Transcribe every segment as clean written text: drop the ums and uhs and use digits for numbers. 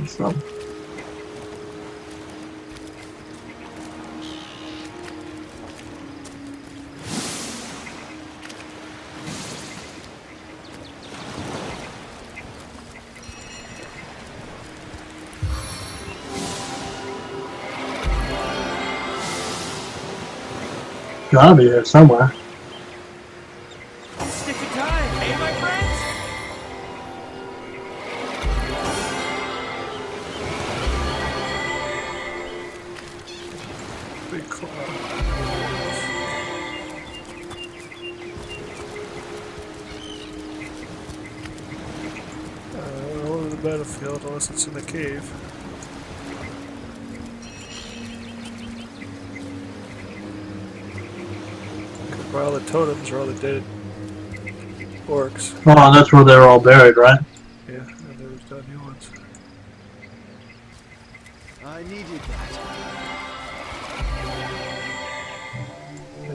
So. Gotta be here somewhere. Stick to time, hey my friends? Big cloud. Over the battlefield, unless it's in the cave. Where all the totems are all the dead orcs. Oh, that's where they're all buried, right? Yeah, and there's no new ones. I needed that.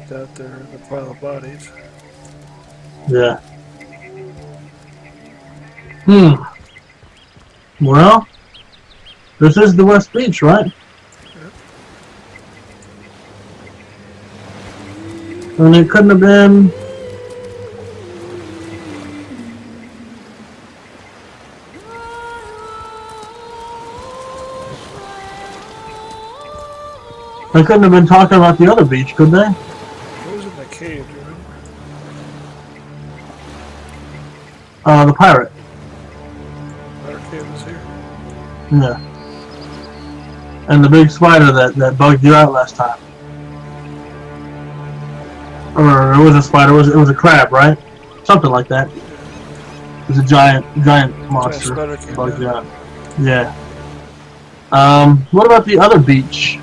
Get out there in the pile of bodies. Yeah. Well, this is the West Beach, right? And it couldn't have been... They couldn't have been talking about the other beach, could they? What was in the cave, do you remember? The pirate. Our cave was here. Yeah. And the big spider that bugged you out last time. Or it was a spider, it was a crab, right? Something like that. It was a giant monster that bugged you out. Yeah. What about the other beach?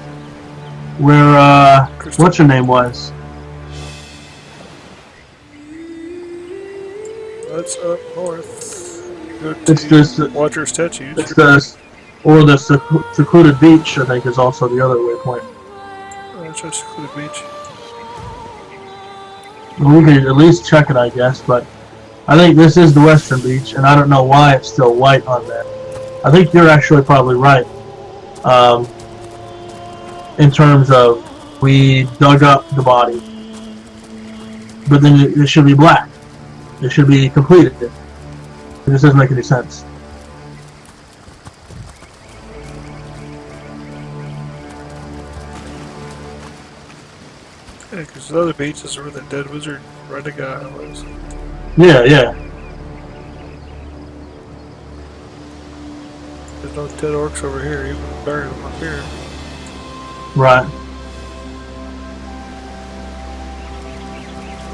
Where, what's her name was? That's up north. Go It's to this, Watcher's Statues. it's the, or the secluded beach, I think, is also the other waypoint. It's just secluded beach. We could at least check it, I guess, but I think this is the western beach, and I don't know why it's still white on there. I think you're actually probably right. In terms of, we dug up the body, but then it should be black. It should be completed. It just doesn't make any sense. Yeah, because the other beach is where the dead wizard Renegade was. Yeah, yeah. There's no dead orcs over here, even burying them up here. Right.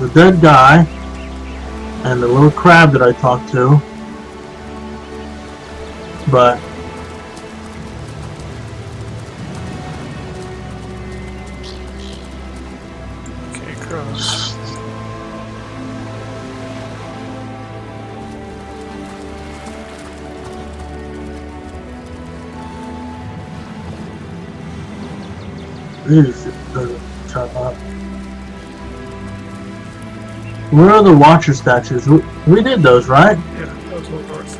The dead guy and the little crab that I talked to, but Can't cross. this doesn't chop up. Where are the Watcher statues? We did those, right? Yeah, that was all north.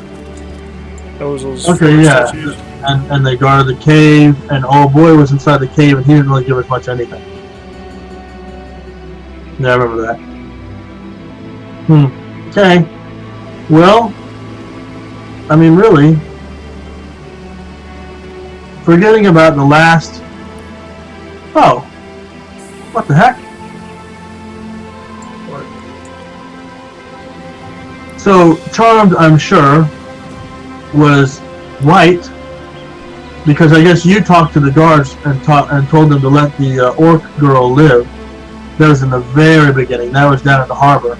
That was those Okay, yeah. statues. And they guarded the cave, and old boy was inside the cave, and he didn't really give us much anything. Yeah, I remember that. Okay. Well, I mean, really, forgetting about the last... Oh. What the heck? What? So, Charmed, I'm sure, was white, because I guess you talked to the guards and told them to let the orc girl live. That was in the very beginning. That was down at the harbor.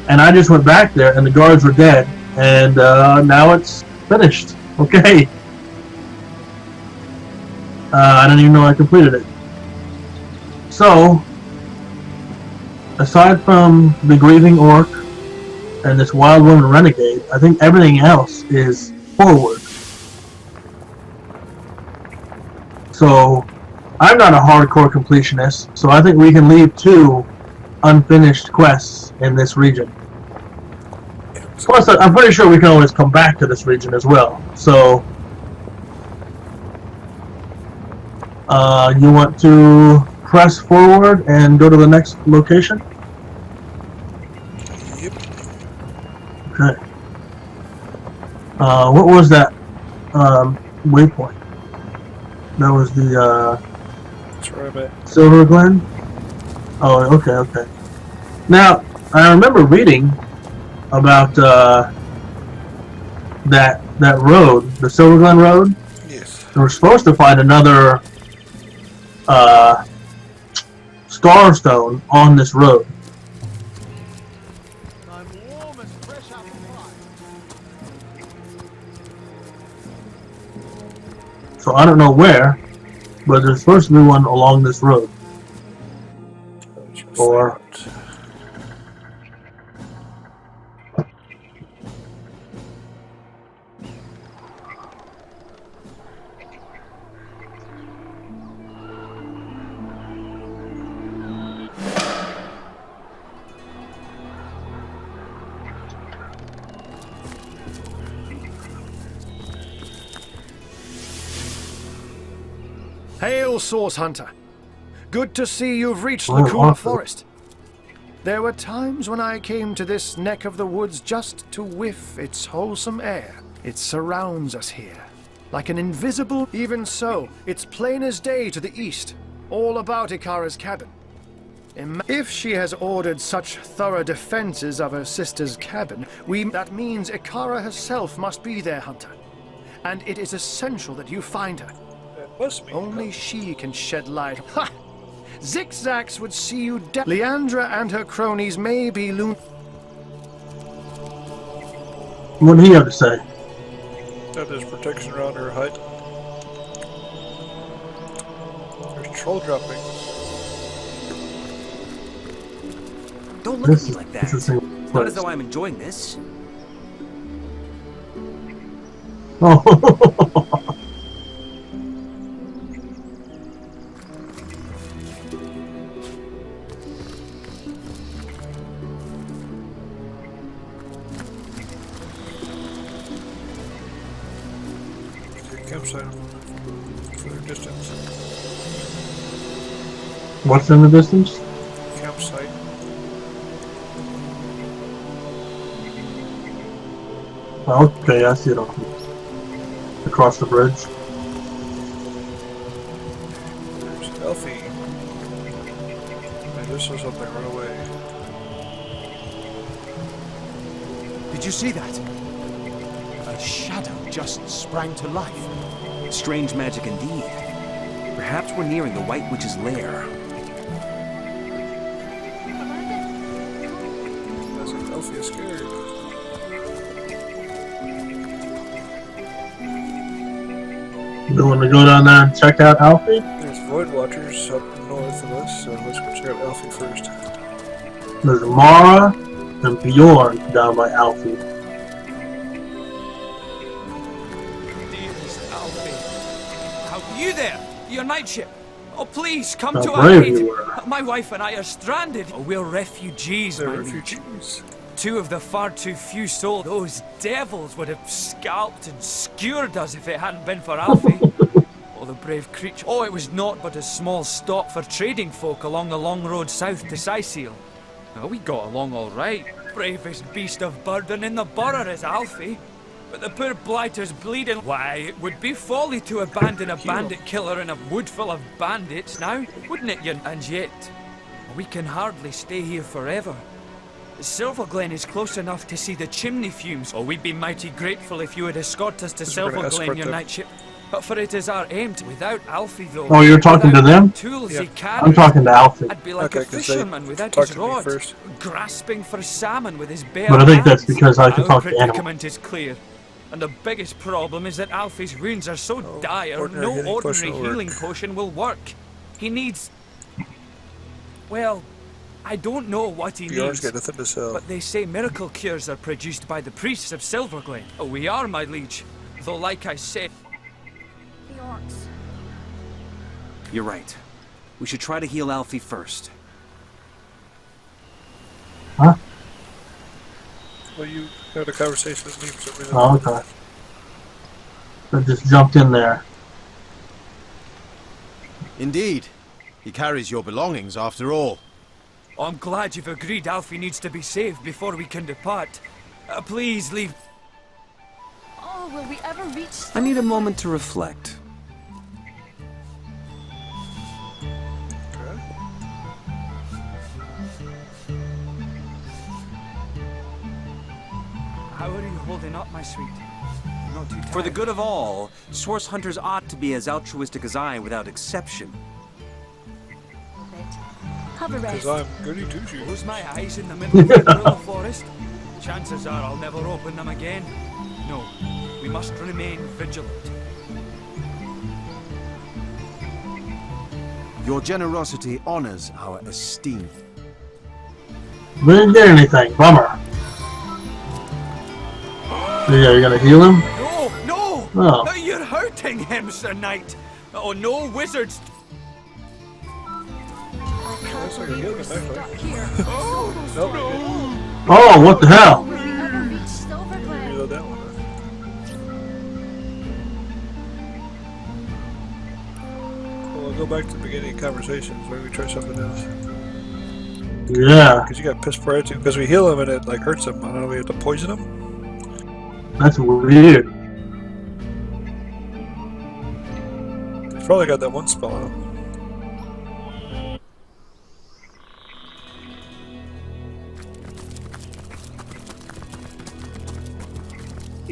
And I just went back there, and the guards were dead, and now it's finished. Okay. I didn't even know I completed it. So, aside from the grieving orc and this wild woman renegade, I think everything else is forward. So, I'm not a hardcore completionist, so I think we can leave 2 unfinished quests in this region. Plus, I'm pretty sure we can always come back to this region as well. So, You want to press forward and go to the next location? Yep. Okay. What was that waypoint? That was the That's where I'm at. Silver Glen? Oh, okay. Now, I remember reading about that road, the Silver Glen Road. Yes. And we're supposed to find another star stone on this road. I'm warm as fresh apple pie. So I don't know where, but there's supposed to be one along this road. Or Hail, Source Hunter. Good to see you've reached Oh, Lacuna awesome. Forest. There were times when I came to this neck of the woods just to whiff its wholesome air. It surrounds us here, like an invisible... Even so, it's plain as day to the east, all about Ikara's cabin. If she has ordered such thorough defenses of her sister's cabin, that means Ikara herself must be there, Hunter. And it is essential that you find her. That must be. Only she can shed light. Ha! Zigzags would see you dead. Leandra and her cronies may be what did he have to say? That there's protection around her hut. There's troll droppings. Don't look at me like that. This is a It's not as though I'm enjoying this. Oh. Campsite for the distance. What's in the distance? Campsite. Okay, I see it across the bridge. There's Elfie. I just saw something run away. Did you see that? A shadow just sprang to life. Strange magic indeed. Perhaps we're nearing the White Witch's lair. That's like Elfie is scared. You want to go down there and check out Alfie? There's Void Watchers up north of us, so let's go check out Elfie first. There's Mara and Bjorn down by Alfie. Dearest Alfie. How you there? Your night ship. Oh, please come How to our brave aid. you were. My wife and I are stranded. Oh, we're refugees, They're my liege. refugees. Two of the far too few souls. Those devils would have scalped and skewered us if it hadn't been for Alfie. Oh, the brave creature. Oh, it was naught but a small stop for trading folk along the long road south to Sicil. Oh, we got along all right. Bravest beast of burden in the borough is Alfie. But the poor blighter's bleeding. Why, it would be folly to abandon a bandit killer in a wood full of bandits now, wouldn't it, you? And yet, we can hardly stay here forever. Silver Glen is close enough to see the chimney fumes. Oh, we'd be mighty grateful if you would escort us to We're gonna Silver Glen, escort your them. night ship. But for it is our aim to, without Alfie though. Oh, you're talking to without them? the Tools he Yeah. carries, I'm talking to Alfie. I'd be like Okay, a 'cause they fisherman without talked his to me rod, first. grasping for salmon with his bare But I think that's hands. because I can Our talk to animals. predicament is clear. And the biggest problem is that Alfie's wounds are so dire, ordinary no healing potion ordinary will work. healing potion will work. He needs... Well, I don't know what he Bjorn's needs. got nothing to sell. But they say miracle cures are produced by the priests of Silverglade. Oh, we are, my liege. Though, like I said... The orcs. You're right. We should try to heal Alfie first. Huh? Well, you had a conversation with me for some reason. Oh, okay. I just jumped in there. Indeed. He carries your belongings after all. I'm glad you've agreed Alfie needs to be saved before we can depart. Please leave. Oh, will we ever reach? I need a moment to reflect. Okay. How are you holding up, my sweet? Not too tired? For the good of all, source hunters ought to be as altruistic as I without exception. Have a rest. Because I'm goody two-shoes. Close my eyes in the middle of the Gorilla Forest. Chances are I'll never open them again. No, we must remain vigilant. Your generosity honors our esteem. We didn't get anything. Bummer. So yeah, you're gonna heal him? No, no! Oh. No, you're hurting him, Sir Knight! Oh, no wizards! I can't Looks like a believe healing we're knife, stuck right? here. Nope. Oh, what the hell? Will we ever reach Silverglen? Reload that one. Well, we'll go back to the beginning of conversations. Maybe try something else. Yeah, Because you got pissed prior to. Because we heal him and it like hurts him. I don't know. We have to poison him. that's weird. He's probably got that one spell on him.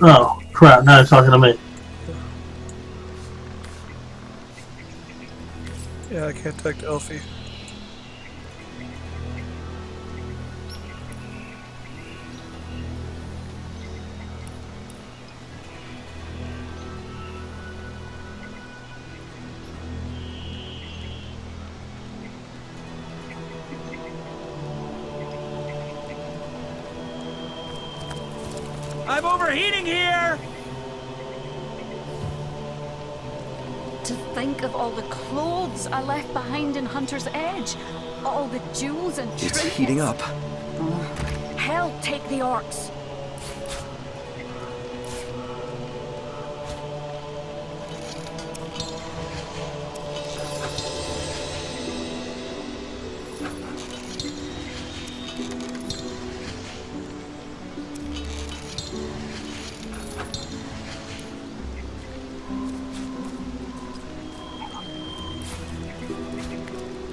Oh, crap, now he's talking to me. Yeah, I can't attack Elfie. I'm overheating here! To think of all the clothes I left behind in Hunter's Edge. All the jewels and It's trinkets. heating up. Hell take the orcs.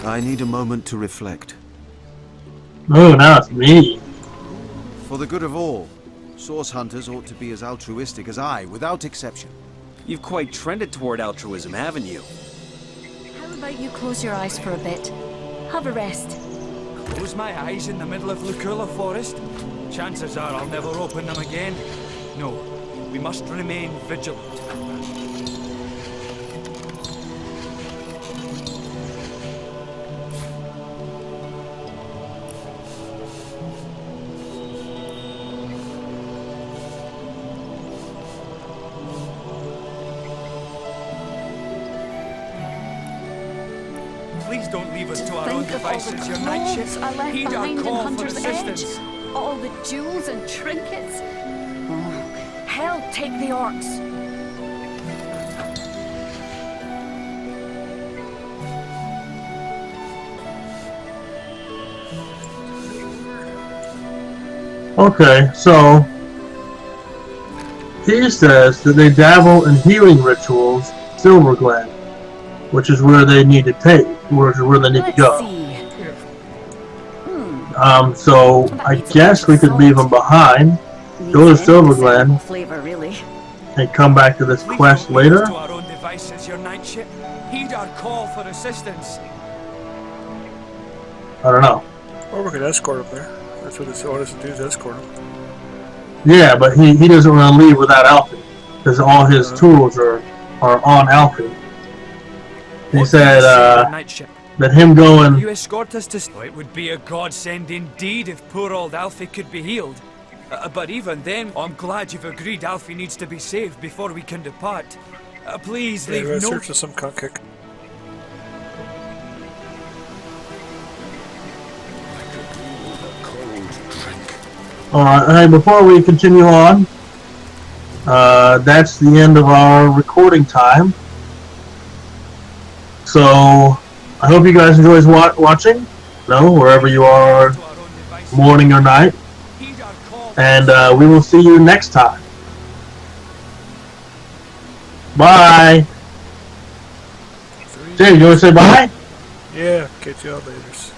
I need a moment to reflect. Oh, now it's me. For the good of all, source hunters ought to be as altruistic as I, without exception. You've quite trended toward altruism, haven't you? How about you close your eyes for a bit? Have a rest. Close my eyes in the middle of Lucula Forest. Chances are I'll never open them again. No, we must remain vigilant. Please don't leave us to our own Think of all the devices, your knightship. clothes I left Heed our behind in call for Hunter's assistance. Edge. All the jewels and trinkets. Hell take the orcs. Okay, so he says that they dabble in healing rituals, Silverglen, which is where they need to take, which is where they need to Let's go. see. So I guess we could leave them behind, go to Silverglen, Flavor, really. and come back to this Please quest don't leave us later. to our own devices, your knightship. Heed our call for assistance. I don't know. Or we could escort him there. That's what they want us to do, is escort him. Yeah, but he doesn't want to leave without Alfie, because all his tools are on Alfie. He What said do you say, your knightship? that him going. You escort us to... Oh, it would be a godsend indeed if poor old Alfie could be healed. But even then, I'm glad you've agreed Alfie needs to be saved before we can depart. Please Yeah, leave we're gonna no... search for some cunt kick. Alright, hey, before we continue on, that's the end of our recording time. So I hope you guys enjoy watching. Wherever you are, To our own devices. morning or night, Heed our call. and we will see you next time. Bye. James, you want to say bye? Yeah, catch y'all later.